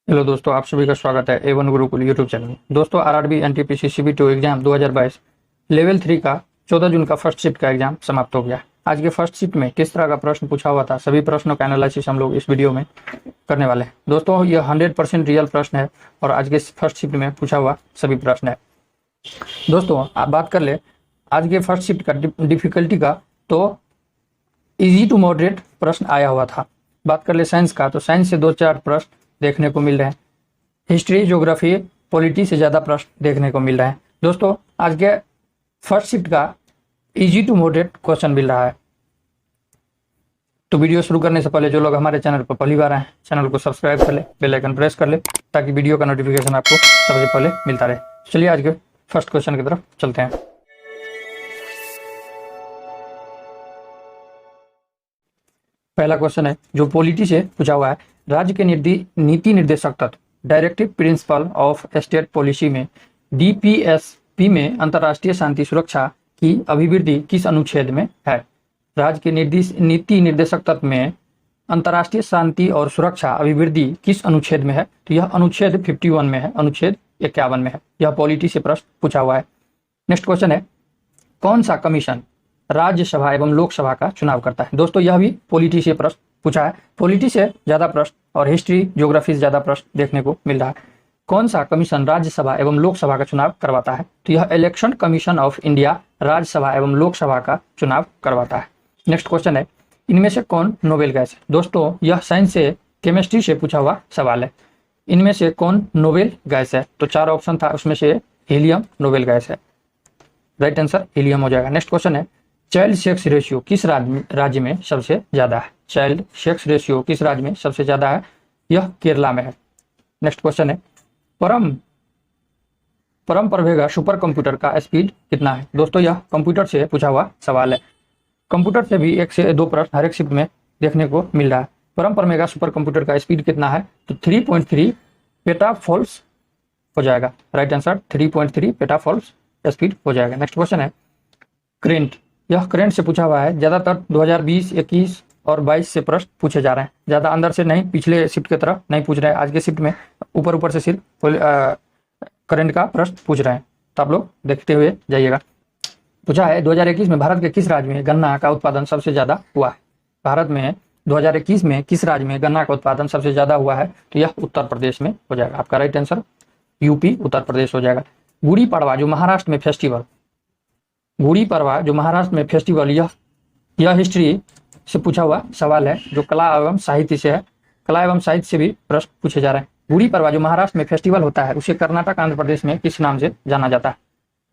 Hello दोस्तों, आप सभी का स्वागत है A1 गुरुकुल यूट्यूब चैनल में। दोस्तों, RRB NTPC CB2 exam 2022 level 3 का 14 जून का फर्स्ट शिफ्ट का एग्जाम समाप्त हो गया। आज के फर्स्ट शिफ्ट में किस तरह का प्रश्न पूछा हुआ था, सभी प्रश्नों का एनालिसिस हम लोग इस वीडियो में करने वाले हैं। दोस्तों, यह 100% रियल प्रश्न है और आज के फर्स्ट शिफ्ट में पूछा हुआ सभी प्रश्न है। दोस्तों, आप बात कर ले आज के फर्स्ट शिफ्ट का डिफिकल्टी का, तो इजी टू मॉडरेट प्रश्न आया हुआ था। बात कर ले साइंस का, तो साइंस से 2-4 प्रश्न देखने को मिल रहे हैं। हिस्ट्री, ज्योग्राफी, पॉलिटी से ज़्यादा प्रश्न देखने को मिल रहे हैं। दोस्तों, आज के फर्स्ट शिफ्ट का इजी टू मॉडरेट क्वेश्चन मिल रहा है। तो वीडियो शुरू करने से पहले जो लोग हमारे चैनल पर पहली बार आए, चैनल को सब्सक्राइब कर ले, बेल आइकन प्रेस कर ले, ताकि वीडियो का नोटिफिकेशन आपको सबसे पहले मिलता रहे। चलिए आज के फर्स्ट क्वेश्चन की तरफ चलते हैं। पहला क्वेश्चन है जो पॉलिटी से पूछा हुआ है। राज्य के नीति निर्देशक तत्व, directive principle of state policy में DPSP में अंतर्राष्ट्रीय शांति सुरक्षा की अभिवृद्धि किस अनुच्छेद में है? राज्य के नीति निर्देशक तत्व में अंतर्राष्ट्रीय शांति और सुरक्षा अभिवृद्धि किस अनुच्छेद में है? तो यह अनुच्छेद 51 में है, अनुच्छेद 51 में है। यह पॉलिटी से प्रश्न पूछा हुआ है। नेक्स्ट क्वेश्चन है, कौन सा कमीशन राज्यसभा एवं लोकसभा का चुनाव करता है? दोस्तों, यह भी पॉलिटी से प्रश्न पूछा है। पॉलिटी से ज्यादा प्रश्न और हिस्ट्री, ज्योग्राफी से ज्यादा प्रश्न देखने को मिल रहा है। कौन सा कमीशन राज्यसभा एवं लोकसभा का चुनाव करवाता है? तो यह election commission of India Rajya Sabha एवं लोकसभा का चुनाव करवाता है। नेक्स्ट क्वेश्चन है, इनमें से कौन नोबेल गैस है? दोस्तों, यह साइंस से, केमिस्ट्री से पूछा हुआ सवाल है। इनमें से कौन नोबेल गैस है? तो 4 ऑप्शन था, उसमें से हीलियम नोबेल गैस है। राइट आंसर हीलियम हो जाएगा। नेक्स्ट क्वेश्चन है, चाइल्ड सेक्स रेशियो किस राज्य में सबसे ज्यादा है? चाइल्ड सेक्स रेशियो किस राज्य में सबसे ज्यादा है? यह केरला में है। नेक्स्ट क्वेश्चन है, परम प्रवेगा सुपर कंप्यूटर का स्पीड कितना है? दोस्तों, यह कंप्यूटर से पूछा हुआ सवाल है। कंप्यूटर से भी 1 से 2 प्रश्न हर एक शिफ्ट में देखने को मिल रहा है। परम प्रवेगा सुपर कंप्यूटर का स्पीड कितना है? तो 3.3 पेटाफ्लोप्स हो जाएगा। राइट आंसर 3.3 पेटाफ्लोप्स स्पीड हो जाएगा। नेक्स्ट क्वेश्चन है, करेंट, यह करंट से पूछा हुआ है। ज्यादातर 2020, 21 और 22 से प्रश्न पूछे जा रहे हैं। ज्यादा अंदर से नहीं, पिछले शिफ्ट की तरफ नहीं पूछ रहे हैं। आज के शिफ्ट में ऊपर से सिर्फ करंट का प्रश्न पूछ रहे हैं, तो आप लोग देखते हुए जाइएगा। पूछा है 2021 में भारत के किस राज्य में गन्ना का उत्पादन सबसे ज्यादा हुआ है? भारत में 2021 में किस राज्य में गन्ना का उत्पादन सबसे ज्यादा हुआ है? तो यह उत्तर प्रदेश में हो जाएगा। आपका right answer UP, Uttar Pradesh हो जाएगा। गुड़ी पड़वा जो महाराष्ट्र में फेस्टिवल, गुड़ी पड़वा जो महाराष्ट्र में फेस्टिवल, यह हिस्ट्री से पूछा हुआ सवाल है, जो कला एवं साहित्य से है। कला एवं साहित्य से भी प्रश्न पूछे जा रहे हैं। गुड़ी पड़वा जो महाराष्ट्र में फेस्टिवल होता है, उसे कर्नाटक, आंध्र प्रदेश में किस नाम से जाना जाता है?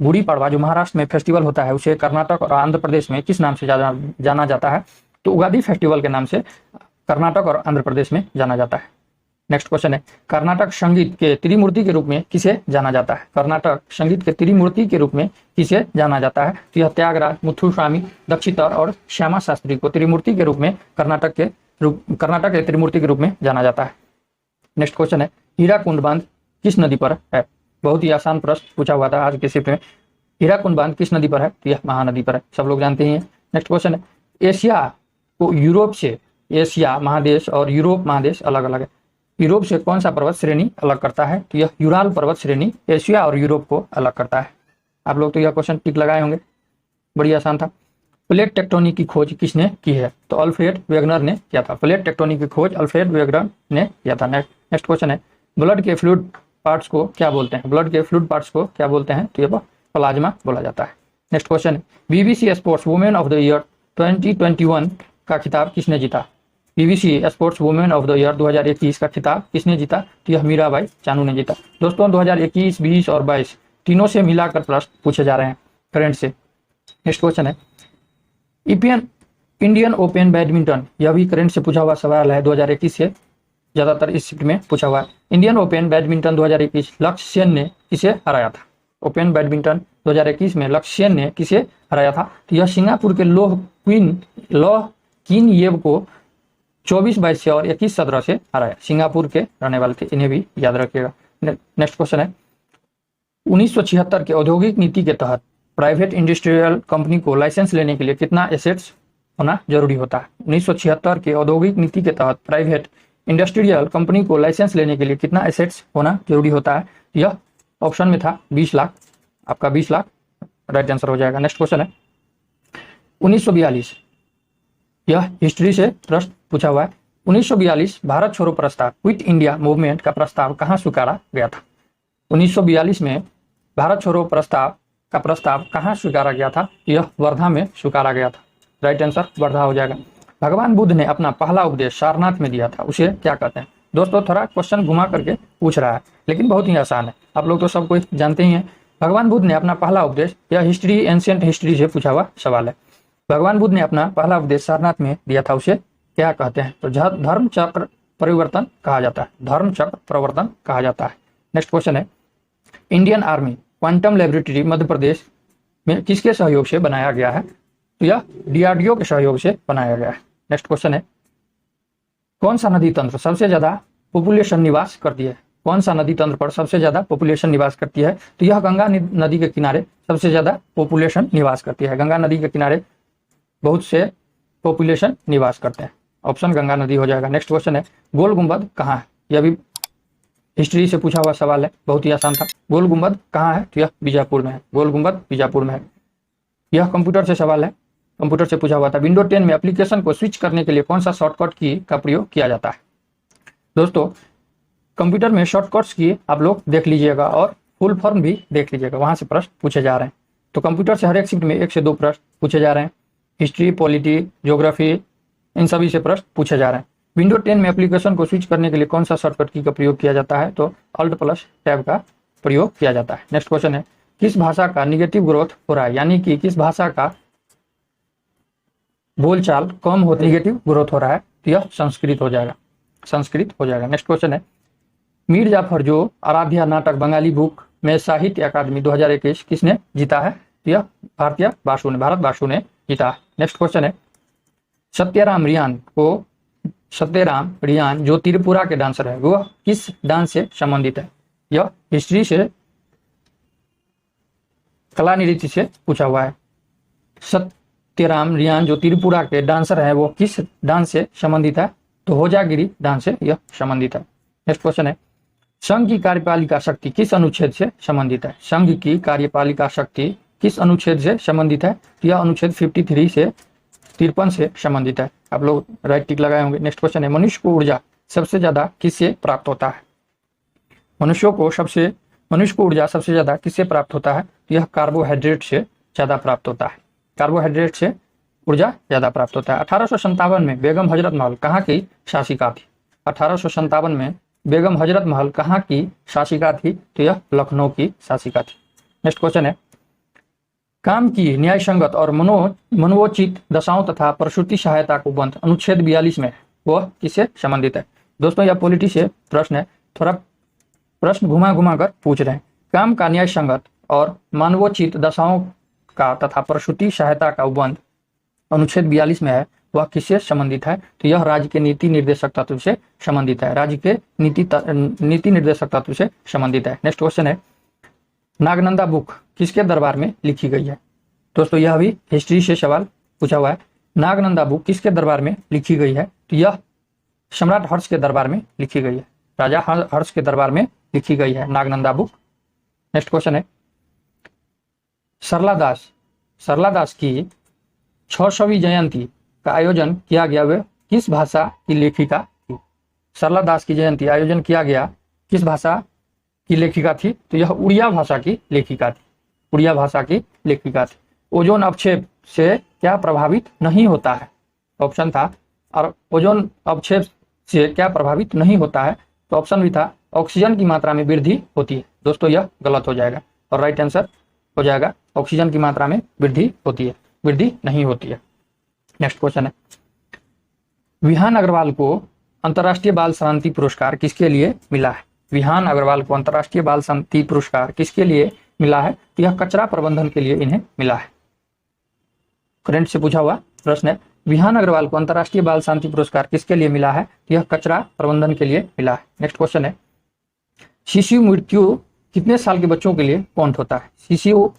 गुड़ी पड़वा जो महाराष्ट्र में फेस्टिवल होता है, उसे कर्नाटक और आंध्र प्रदेश में किस नाम से जाना जाता है? तो उगादी फेस्टिवल के नाम से कर्नाटक और आंध्र प्रदेश में जाना जाता है। नेक्स्ट क्वेश्चन है, कर्नाटक संगीत के त्रिमूर्ति के रूप में किसे जाना जाता है? कर्नाटक संगीत के त्रिमूर्ति के रूप में किसे जाना जाता है? तो यह त्यागराज, मुथुस्वामी दीक्षितर और श्यामा शास्त्री को त्रिमूर्ति के रूप में कर्नाटक के त्रिमूर्ति के रूप में जाना जाता है। नेक्स्ट क्वेश्चन है, हीराकुंड बांध किस नदी पर है? बहुत ही आसान प्रश्न पूछा हुआ था आज के शिफ्ट में। हीराकुंड बांध किस नदी पर है? तो यह महानदी पर है, सब लोग जानते हैं। नेक्स्ट क्वेश्चन है, एशिया को यूरोप से, एशिया महादेश और यूरोप महादेश अलग अलग है। यूरोप से कौन सा पर्वत श्रेणी अलग करता है? तो यह यूराल पर्वत श्रेणी एशिया और यूरोप को अलग करता है। आप लोग तो यह क्वेश्चन टिक लगाए होंगे, बड़ी आसान था। प्लेट टेक्टोनिक की खोज किसने की है? तो अल्फ्रेड वेगनर ने किया था। प्लेट टेक्टोनिक की खोज अल्फ्रेड वेगनर ने किया था। नेक्स्ट क्वेश्चन है, ब्लड के फ्लूइड पार्ट्स को क्या बोलते हैं? ब्लड के फ्लूइड पार्ट्स को क्या बोलते हैं? तो यह प्लाज्मा बोला जाता है। नेक्स्ट क्वेश्चन है, BBC sports women of the year 2021 का खिताब किसने जीता? BBC sports women of the year 2021 का खिताब किसने जीता? तो यह मीराबाई चानू ने जीता। दोस्तों, 2021, 20 और 22 तीनों से मिलाकर प्रश्न पूछे जा रहे हैं करंट से। नेक्स्ट क्वेश्चन है, इंडियन ओपन बैडमिंटन, यह भी करंट से पूछा हुआ सवाल है। 2021 से ज्यादातर इस शिफ्ट में पूछा हुआ है। इंडियन ओपन बैडमिंटन 2021 लक्ष्य सेन ने किसे हराया था? ओपन बैडमिंटन 2021 में लक्ष्य सेन ने किसे हराया था? तो यह सिंगापुर के लोह किन येव को 24-22 से और 21-17 से हराया। सिंगापुर के रहने वाले थे, इन्हें भी याद रखिएगा। नेक्स्ट क्वेश्चन है, 1976 के औद्योगिक नीति के तहत प्राइवेट इंडस्ट्रियल कंपनी को लाइसेंस लेने के लिए कितना एसेट्स होना जरूरी होता है? 1976 के औद्योगिक नीति के तहत प्राइवेट इंडस्ट्रियल कंपनी को लाइसेंस लेने के लिए कितना एसेट्स होना जरूरी होता है? यह ऑप्शन में था 20 लाख, आपका 20 लाख राइट आंसर हो जाएगा। नेक्स्ट क्वेश्चन है 1942, यह हिस्ट्री से प्रश्न पूछा हुआ है। 1942 भारत छोड़ो प्रस्ताव क्विट इंडिया मूवमेंट का प्रस्ताव कहाँ स्वीकारा गया था? 1942 में भारत छोड़ो प्रस्ताव का प्रस्ताव कहाँ स्वीकारा गया था? यह वर्धा में स्वीकारा गया था। राइट आंसर वर्धा हो जाएगा। भगवान बुद्ध ने अपना पहला उपदेश सारनाथ में दिया था, उसे क्या कहते हैं? दोस्तों थोड़ा क्वेश्चन घुमा करके पूछ रहा है, लेकिन बहुत ही आसान है, आप लोग तो सब कोई जानते ही हैं। भगवान बुद्ध ने अपना पहला उपदेश, यह हिस्ट्री एंशिएंट हिस्ट्री से पूछा हुआ सवाल है। भगवान बुद्ध ने अपना पहला उपदेश सारनाथ में दिया था, उसे क्या कहते हैं? तो धर्म चक्र परिवर्तन कहा जाता है, धर्म चक्र परिवर्तन कहा जाता है। नेक्स्ट क्वेश्चन है Indian army quantum laboratory Madhya Pradesh में किसके सहयोग से बनाया गया है? तो यह डीआरडीओ के सहयोग से बनाया गया है। नेक्स्ट क्वेश्चन है कौन सा नदी तंत्र सबसे ज्यादा पॉपुलेशन निवास करती है? कौन सा नदी तंत्र पर सबसे ज्यादा पॉपुलेशन निवास करती है? तो यह गंगा नदी के किनारे सबसे ज्यादा पॉपुलेशन निवास करती है। गंगा नदी के किनारे बहुत से पॉपुलेशन निवास करते हैं, ऑप्शन गंगा नदी हो जाएगा। नेक्स्ट क्वेश्चन है गोल गुंबद कहाँ है? यह भी हिस्ट्री से पूछा हुआ सवाल है, बहुत ही आसान था। गोल गुंबद कहाँ है? तो यह बीजापुर में है, गोल गुंबद बीजापुर में है। यह कंप्यूटर से सवाल है, कंप्यूटर से पूछा हुआ था। विंडो 10 में एप्लीकेशन को स्विच करने के लिए कौन सा शॉर्टकट की का प्रयोग किया जाता है? दोस्तों कंप्यूटर में शॉर्टकट्स की आप लोग देख लीजिएगा और फुल फॉर्म भी देख लीजिएगा, वहां से प्रश्न पूछे जा रहे हैं। तो कंप्यूटर से हर एक शिफ्ट में 1 से 2 प्रश्न पूछे जा रहे हैं, हिस्ट्री, पॉलिटी, ज्योग्राफी, इन सभी से प्रश्न पूछे जा रहे हैं। विंडो 10 में एप्लीकेशन को स्विच करने के लिए कौन सा शॉर्टकट की का प्रयोग किया जाता है? तो अल्ट प्लस टैब का प्रयोग किया जाता है। नेक्स्ट क्वेश्चन है किस भाषा का निगेटिव ग्रोथ हो रहा है? यानी कि किस भाषा का बोलचाल कम हो, निगेटिव ग्रोथ हो रहा है? तो यह संस्कृत हो जाएगा, संस्कृत हो जाएगा। नेक्स्ट क्वेश्चन है मीर जाफर जो आराध्या नाटक बंगाली बुक में साहित्य अकादमी 2021 किसने जीता है? तो यह भारत बासु ने जीता है। नेक्स्ट क्वेश्चन है सत्यराम रियान जो त्रिपुरा के डांसर है वह किस डांस से संबंधित है? यह हिस्ट्री से कला नृत्य से पूछा हुआ है। सत्यराम रियान जो त्रिपुरा के डांसर है वो किस डांस से संबंधित है? तो होजागिरी डांस से यह संबंधित है। नेक्स्ट क्वेश्चन है संघ की कार्यपालिका शक्ति किस अनुच्छेद से संबंधित है? संघ की कार्यपालिका शक्ति किस अनुच्छेद से संबंधित है? तो यह अनुच्छेद 53 से 53 से संबंधित है। आप लोग राइट टिक लगाए होंगे। नेक्स्ट क्वेश्चन है मनुष्य को ऊर्जा सबसे ज्यादा किससे प्राप्त होता है? मनुष्य को ऊर्जा सबसे ज्यादा किससे प्राप्त होता है? तो यह कार्बोहाइड्रेट से ज्यादा प्राप्त होता है, कार्बोहाइड्रेट से ऊर्जा ज्यादा प्राप्त होता है। 1857 में बेगम हजरत महल कहाँ की शासिका थी? 1857 में बेगम हजरत महल कहाँ की शासिका थी? तो यह लखनऊ की शासिका थी। नेक्स्ट क्वेश्चन है काम की न्याय संगत और मनोचित दशाओं तथा प्रसूति सहायता को बंद अनुच्छेद 42 में वह किससे संबंधित है? दोस्तों यह पॉलिटी से प्रश्न है, थोड़ा प्रश्न घुमा कर पूछ रहे हैं। काम का न्याय संगत और मानवोचित दशाओं का तथा प्रसूति सहायता का उपबंध अनुच्छेद 42 में है, वह किससे संबंधित है? तो यह राज्य के नीति निर्देशक तत्व से संबंधित है, राज्य के नीति निर्देशक तत्व से संबंधित है। नेक्स्ट क्वेश्चन है नागनंदा बुक किसके दरबार में लिखी गई है? दोस्तों यह भी हिस्ट्री से सवाल पूछा हुआ है। नागनंदा बुक किसके दरबार में लिखी गई है? तो यह सम्राट हर्ष के दरबार में लिखी गई है, राजा हर्ष के दरबार में लिखी गई है नागनंदा बुक। नेक्स्ट क्वेश्चन है सरला दास की 600वीं जयंती का आयोजन किया गया, वह किस भाषा की लेखिका थी? सरला दास की जयंती आयोजन किया गया किस भाषा की लेखिका थी? तो यह उड़िया भाषा की लेखिका थी, उड़िया भाषा की लेखिका थी। ओजोन अवक्षेप से क्या प्रभावित नहीं होता है? ऑप्शन था और ओजोन अवक्षेप से क्या प्रभावित नहीं होता है? तो ऑप्शन भी था ऑक्सीजन की मात्रा में वृद्धि होती है। दोस्तों यह गलत हो जाएगा और राइट आंसर हो जाएगा ऑक्सीजन की मात्रा में वृद्धि होती है, वृद्धि नहीं होती है। नेक्स्ट क्वेश्चन है विहान अग्रवाल को अंतर्राष्ट्रीय बाल शांति पुरस्कार किसके लिए मिला है? विहान अग्रवाल को अंतर्राष्ट्रीय बाल शांति पुरस्कार किसके लिए मिला है? तो यह कचरा प्रबंधन के लिए इन्हें मिला है। करंट से पूछा हुआ प्रश्न है विहान अग्रवाल को अंतर्राष्ट्रीय बाल शांति पुरस्कार किसके लिए मिला है? तो यह कचरा प्रबंधन के लिए मिला है। नेक्स्ट क्वेश्चन है शिशु मृत्यु कितने साल के बच्चों के लिए काउंट होता है? शिशु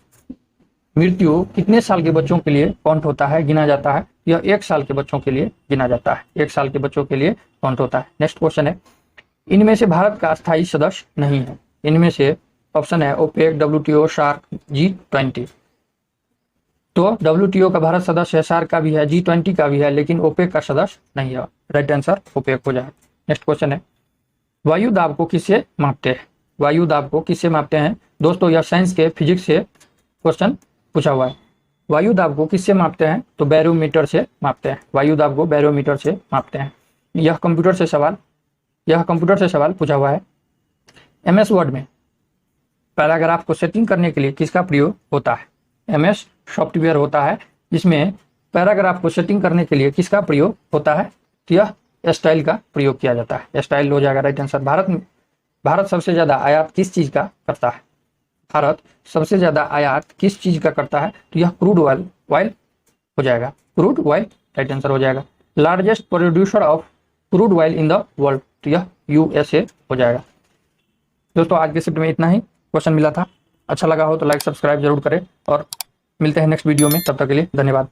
मृत्यु कितने साल के बच्चों के लिए काउंट होता है, गिना जाता है? यह 1 साल के बच्चों के लिए गिना जाता है, 1 साल के बच्चों के लिए काउंट होता है। नेक्स्ट क्वेश्चन है, इनमें से भारत का स्थायी सदस्य नहीं है। इनमें से ऑप्शन है ओपेक, WTO, सार्क, G20। तो WTO का भारत सदस्य है, सार्क का भी है, G20 का भी है, लेकिन ओपेक का सदस्य नहीं है। राइट आंसर ओपेक हो जाए। नेक्स्ट क्वेश्चन है, वायु दाब को किससे मापते हैं? वायु दाब को किससे मापते हैं? दोस्तों यह साइंस के फिजिक्स से क्वेश्चन पूछा हुआ है। वायु दाब को किससे मापते हैं? तो बैरोमीटर से मापते हैं। वायु दाब को बैरोमीटर से मापते हैं। यह कंप्यूटर से सवाल पूछा हुआ है। MS वर्ड में पैराग्राफ को सेटिंग करने के लिए किसका प्रयोग होता है? MS सॉफ्टवेयर होता है जिसमें पैराग्राफ को सेटिंग करने के लिए किसका प्रयोग होता है? तो यह स्टाइल का प्रयोग किया जाता है। स्टाइल हो जाएगा राइट आंसर। भारत सबसे ज्यादा आयात किस चीज का करता है? भारत सबसे ज्यादा आयात किस चीज का करता है? तो यह क्रूड ऑयल हो जाएगा। क्रूड ऑयल राइट आंसर हो जाएगा। Largest producer of crude oil in the world, तो यह USA हो जाएगा। दोस्तों आज के शिफ्ट में इतना ही क्वेश्चन मिला था। अच्छा लगा हो तो लाइक सब्सक्राइब जरूर करें और मिलते हैं नेक्स्ट वीडियो में। तब तक के लिए धन्यवाद।